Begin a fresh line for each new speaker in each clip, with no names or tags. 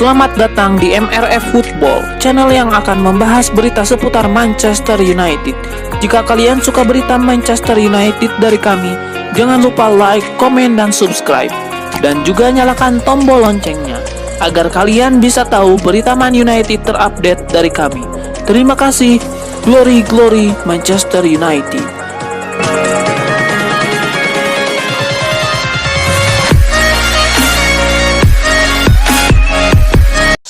Selamat datang di MRF Football, channel yang akan membahas berita seputar Manchester United. Jika kalian suka berita Manchester United dari kami, jangan lupa like, komen, dan subscribe. Dan juga nyalakan tombol loncengnya, agar kalian bisa tahu berita Man United terupdate dari kami. Terima kasih. Glory, glory Manchester United.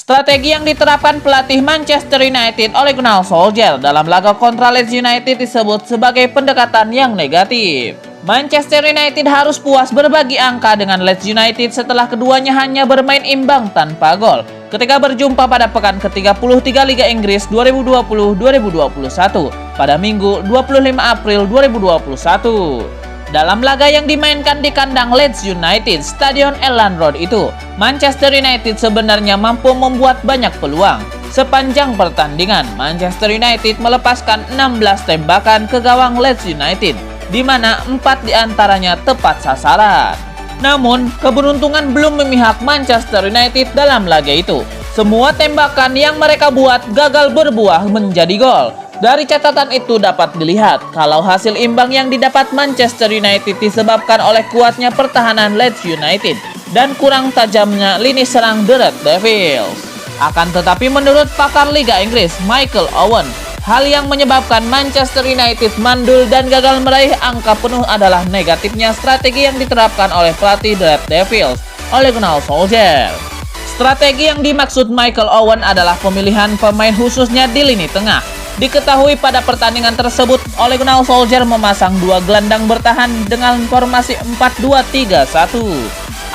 Strategi yang diterapkan pelatih Manchester United Ole Gunnar Solskjaer dalam laga kontra Leeds United disebut sebagai pendekatan yang negatif. Manchester United harus puas berbagi angka dengan Leeds United setelah keduanya hanya bermain imbang tanpa gol ketika berjumpa pada pekan ke-33 Liga Inggris 2020-2021 pada Minggu 25 April 2021. Dalam laga yang dimainkan di kandang Leeds United, Stadion Elland Road itu, Manchester United sebenarnya mampu membuat banyak peluang. Sepanjang pertandingan, Manchester United melepaskan 16 tembakan ke gawang Leeds United, di mana 4 diantaranya tepat sasaran. Namun, keberuntungan belum memihak Manchester United dalam laga itu. Semua tembakan yang mereka buat gagal berbuah menjadi gol. Dari catatan itu dapat dilihat kalau hasil imbang yang didapat Manchester United disebabkan oleh kuatnya pertahanan Leeds United dan kurang tajamnya lini serang The Red Devils. Akan tetapi menurut pakar Liga Inggris Michael Owen, hal yang menyebabkan Manchester United mandul dan gagal meraih angka penuh adalah negatifnya strategi yang diterapkan oleh pelatih The Red Devils Ole Gunnar Solskjaer. Strategi yang dimaksud Michael Owen adalah pemilihan pemain khususnya di lini tengah. Diketahui pada pertandingan tersebut, Ole Gunnar Solskjaer memasang 2 gelandang bertahan dengan formasi 4-2-3-1.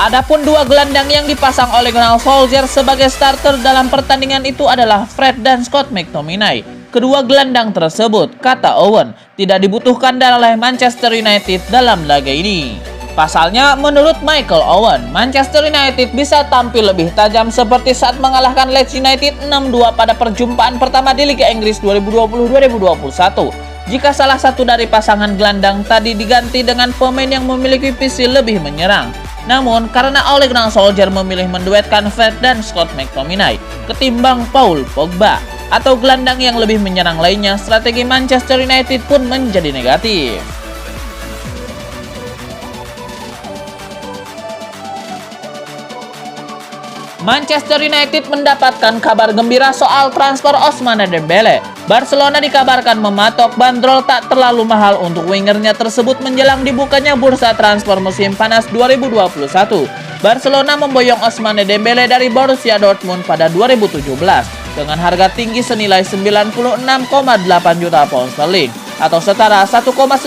Adapun 2 gelandang yang dipasang Ole Gunnar Solskjaer sebagai starter dalam pertandingan itu adalah Fred dan Scott McTominay. Kedua gelandang tersebut, kata Owen, tidak dibutuhkan oleh Manchester United dalam laga ini. Pasalnya, menurut Michael Owen, Manchester United bisa tampil lebih tajam seperti saat mengalahkan Leeds United 6-2 pada perjumpaan pertama di Liga Inggris 2020-2021. Jika salah satu dari pasangan gelandang tadi diganti dengan pemain yang memiliki visi lebih menyerang. Namun, karena Ole Gunnar Solskjaer memilih menduetkan Fred dan Scott McTominay ketimbang Paul Pogba atau gelandang yang lebih menyerang lainnya, strategi Manchester United pun menjadi negatif. Manchester United mendapatkan kabar gembira soal transfer Ousmane Dembele. Barcelona dikabarkan mematok bandrol tak terlalu mahal untuk wingernya tersebut menjelang dibukanya bursa transfer musim panas 2021. Barcelona memboyong Ousmane Dembele dari Borussia Dortmund pada 2017 dengan harga tinggi senilai 96,8 juta pound sterling atau setara 1,94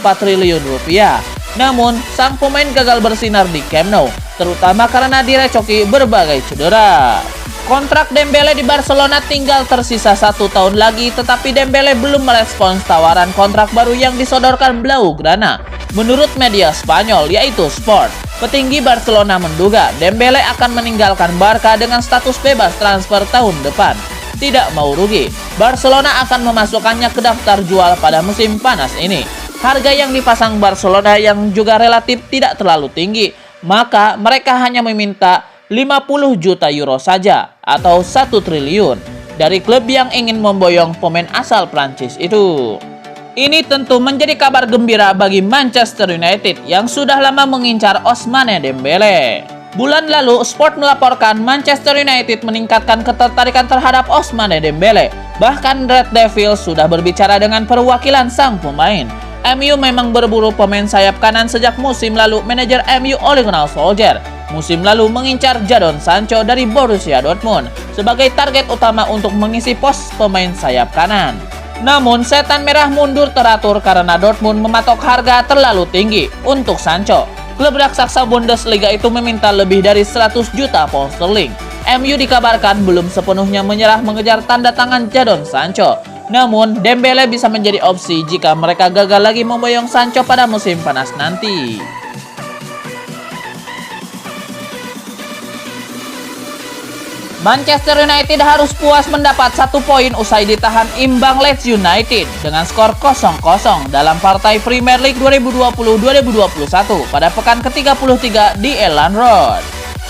triliun rupiah. Namun, sang pemain gagal bersinar di Camp Nou, terutama karena direcoki berbagai cedera. Kontrak Dembele di Barcelona tinggal tersisa 1 tahun lagi, tetapi Dembele belum merespons tawaran kontrak baru yang disodorkan Blaugrana. Menurut media Spanyol, yaitu Sport, petinggi Barcelona menduga Dembele akan meninggalkan Barca dengan status bebas transfer tahun depan. Tidak mau rugi, Barcelona akan memasukkannya ke daftar jual pada musim panas ini. Harga yang dipasang Barcelona yang juga relatif tidak terlalu tinggi, maka mereka hanya meminta 50 juta euro saja atau 1 triliun dari klub yang ingin memboyong pemain asal Prancis itu. Ini tentu menjadi kabar gembira bagi Manchester United yang sudah lama mengincar Ousmane Dembele. Bulan lalu, Sport melaporkan Manchester United meningkatkan ketertarikan terhadap Ousmane Dembele. Bahkan Red Devils sudah berbicara dengan perwakilan sang pemain. MU memang berburu pemain sayap kanan sejak musim lalu. Manajer MU Ole Gunnar Solskjaer musim lalu mengincar Jadon Sancho dari Borussia Dortmund sebagai target utama untuk mengisi pos pemain sayap kanan. Namun, setan merah mundur teratur karena Dortmund mematok harga terlalu tinggi untuk Sancho. Klub raksasa Bundesliga itu meminta lebih dari 100 juta pound sterling. MU dikabarkan belum sepenuhnya menyerah mengejar tanda tangan Jadon Sancho. Namun, Dembele bisa menjadi opsi jika mereka gagal lagi memboyong Sancho pada musim panas nanti. Manchester United harus puas mendapat 1 poin usai ditahan imbang Leeds United dengan skor 0-0 dalam partai Premier League 2020-2021 pada pekan ke-33 di Elland Road.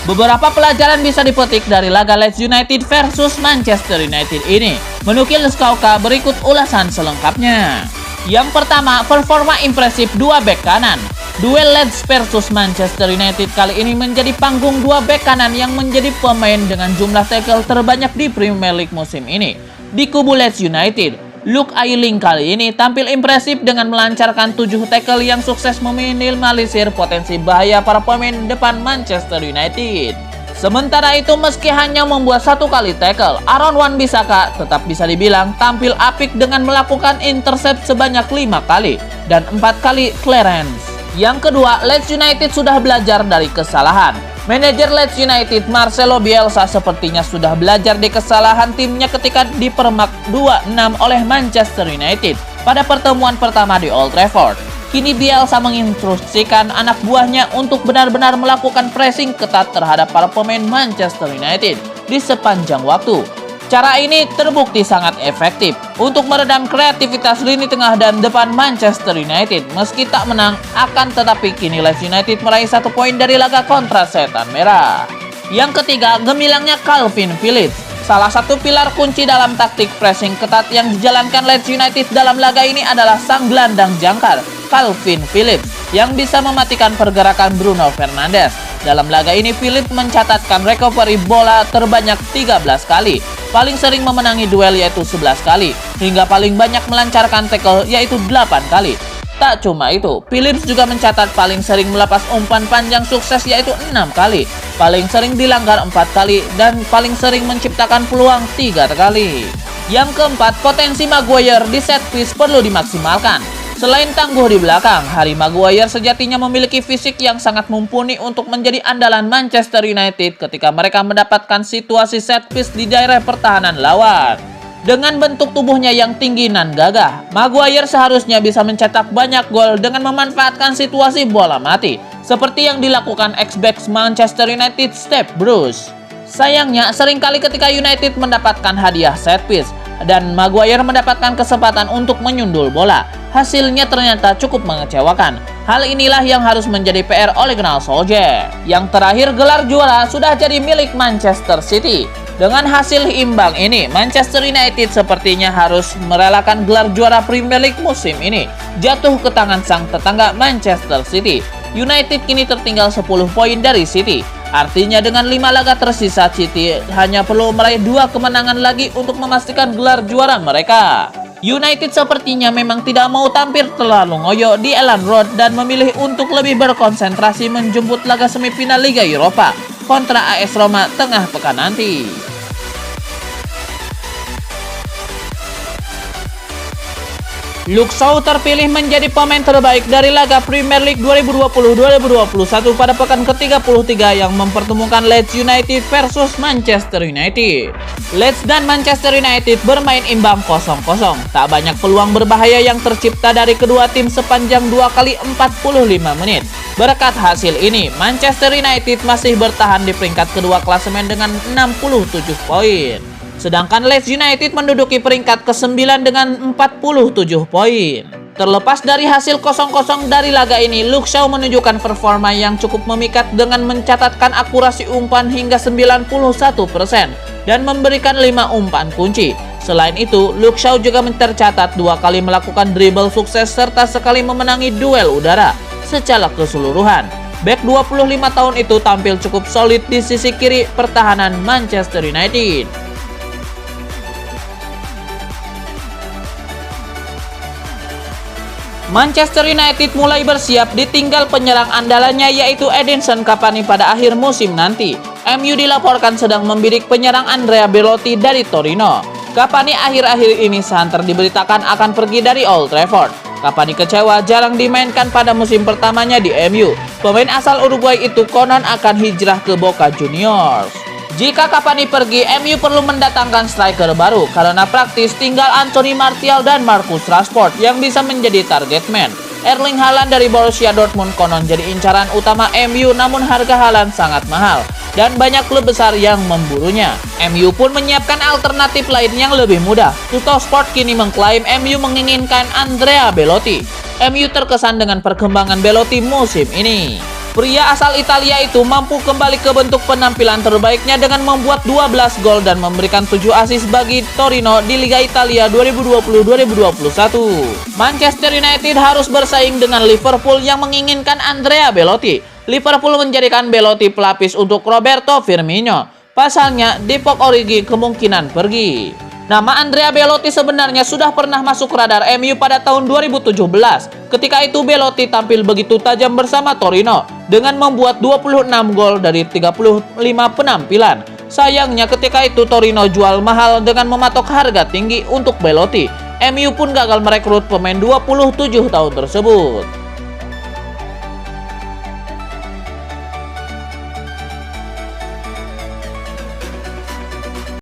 Beberapa pelajaran bisa dipetik dari laga Leeds United versus Manchester United ini. Menukil Skauka, berikut ulasan selengkapnya. Yang pertama, performa impresif dua bek kanan. Duel Leeds versus Manchester United kali ini menjadi panggung dua bek kanan yang menjadi pemain dengan jumlah tackle terbanyak di Premier League musim ini. Di kubu Leeds United, Luke Ayling kali ini tampil impresif dengan melancarkan 7 tackle yang sukses meminimalisir potensi bahaya para pemain depan Manchester United. Sementara itu, meski hanya membuat 1 kali tackle, Aaron Wan-Bissaka tetap bisa dibilang tampil apik dengan melakukan intercept sebanyak 5 kali dan 4 kali clearance. Yang kedua, Leeds United sudah belajar dari kesalahan. Manajer Leeds United Marcelo Bielsa sepertinya sudah belajar di kesalahan timnya ketika dipermak 2-6 oleh Manchester United pada pertemuan pertama di Old Trafford. Kini Bielsa menginstruksikan anak buahnya untuk benar-benar melakukan pressing ketat terhadap para pemain Manchester United di sepanjang waktu. Cara ini terbukti sangat efektif untuk meredam kreativitas lini tengah dan depan Manchester United. Meski tak menang, akan tetapi kini Leeds United meraih 1 poin dari laga kontra Setan Merah. Yang ketiga, gemilangnya Calvin Phillips. Salah satu pilar kunci dalam taktik pressing ketat yang dijalankan Leeds United dalam laga ini adalah sang gelandang jangkar, Calvin Phillips, yang bisa mematikan pergerakan Bruno Fernandes. Dalam laga ini, Phillips mencatatkan recovery bola terbanyak 13 kali, paling sering memenangi duel yaitu 11 kali, hingga paling banyak melancarkan tackle yaitu 8 kali. Tak cuma itu, Phillips juga mencatat paling sering melepas umpan panjang sukses yaitu 6 kali, paling sering dilanggar 4 kali, dan paling sering menciptakan peluang 3 kali. Yang keempat, potensi Maguire di set piece perlu dimaksimalkan. Selain tangguh di belakang, Harry Maguire sejatinya memiliki fisik yang sangat mumpuni untuk menjadi andalan Manchester United ketika mereka mendapatkan situasi set piece di daerah pertahanan lawan. Dengan bentuk tubuhnya yang tinggi nan gagah, Maguire seharusnya bisa mencetak banyak gol dengan memanfaatkan situasi bola mati, seperti yang dilakukan ex-back Manchester United Steve Bruce. Sayangnya, seringkali ketika United mendapatkan hadiah set piece dan Maguire mendapatkan kesempatan untuk menyundul bola, hasilnya ternyata cukup mengecewakan. Hal inilah yang harus menjadi PR Ole Gunnar Solskjaer. Yang terakhir, gelar juara sudah jadi milik Manchester City. Dengan hasil imbang ini, Manchester United sepertinya harus merelakan gelar juara Premier League musim ini jatuh ke tangan sang tetangga Manchester City. United kini tertinggal 10 poin dari City. Artinya dengan 5 laga tersisa, City hanya perlu meraih 2 kemenangan lagi untuk memastikan gelar juara mereka. United sepertinya memang tidak mau tampil terlalu ngoyo di Elland Road dan memilih untuk lebih berkonsentrasi menjemput laga semifinal Liga Eropa kontra AS Roma tengah pekan nanti. Luke Shaw terpilih menjadi pemain terbaik dari laga Premier League 2020-2021 pada pekan ke-33 yang mempertemukan Leeds United versus Manchester United. Leeds dan Manchester United bermain imbang 0-0. Tak banyak peluang berbahaya yang tercipta dari kedua tim sepanjang 2 kali 45 menit. Berkat hasil ini, Manchester United masih bertahan di peringkat kedua klasemen dengan 67 poin. Sedangkan Leeds United menduduki peringkat ke-9 dengan 47 poin. Terlepas dari hasil 0-0 dari laga ini, Luke Shaw menunjukkan performa yang cukup memikat dengan mencatatkan akurasi umpan hingga 91% dan memberikan 5 umpan kunci. Selain itu, Luke Shaw juga tercatat 2 kali melakukan dribble sukses serta sekali memenangi duel udara. Secara keseluruhan, bek 25 tahun itu tampil cukup solid di sisi kiri pertahanan Manchester United. Manchester United mulai bersiap ditinggal penyerang andalannya yaitu Edinson Cavani pada akhir musim nanti. MU dilaporkan sedang membidik penyerang Andrea Belotti dari Torino. Cavani akhir-akhir ini santer diberitakan akan pergi dari Old Trafford. Cavani kecewa jarang dimainkan pada musim pertamanya di MU. Pemain asal Uruguay itu konon akan hijrah ke Boca Juniors. Jika Cavani pergi, MU perlu mendatangkan striker baru karena praktis tinggal Anthony Martial dan Marcus Rashford yang bisa menjadi target man. Erling Haaland dari Borussia Dortmund konon jadi incaran utama MU, namun harga Haaland sangat mahal dan banyak klub besar yang memburunya. MU pun menyiapkan alternatif lain yang lebih mudah. Tuttosport kini mengklaim MU menginginkan Andrea Belotti. MU terkesan dengan perkembangan Belotti musim ini. Pria asal Italia itu mampu kembali ke bentuk penampilan terbaiknya dengan membuat 12 gol dan memberikan 7 assist bagi Torino di Liga Italia 2020-2021. Manchester United harus bersaing dengan Liverpool yang menginginkan Andrea Belotti. Liverpool menjadikan Belotti pelapis untuk Roberto Firmino. Pasalnya, Divock Origi kemungkinan pergi. Nama Andrea Belotti sebenarnya sudah pernah masuk radar MU pada tahun 2017. Ketika itu Belotti tampil begitu tajam bersama Torino dengan membuat 26 gol dari 35 penampilan. Sayangnya ketika itu Torino jual mahal dengan mematok harga tinggi untuk Belotti. MU pun gagal merekrut pemain 27 tahun tersebut.